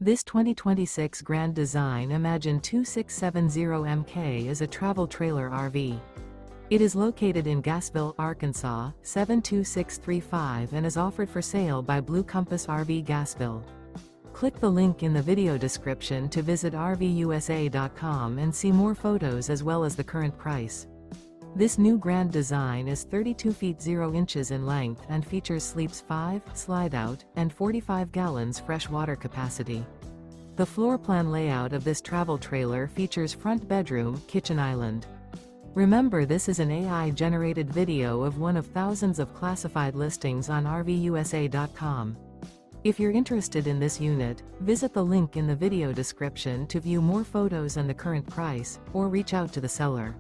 This 2026 Grand Design Imagine 2670MK is a travel trailer RV. It is located in Gassville, Arkansas, 72635 and is offered for sale by Blue Compass RV Gassville. Click the link in the video description to visit RVUSA.com and see more photos as well as the current price. This new Grand Design is 32 feet 0 inches in length and features sleeps 5, Slideout, and 45 gallons fresh water capacity. The floor plan layout of this travel trailer features front bedroom, kitchen island. Remember, this is an AI-generated video of one of thousands of classified listings on RVUSA.com. If you're interested in this unit, visit the link in the video description to view more photos and the current price, or reach out to the seller.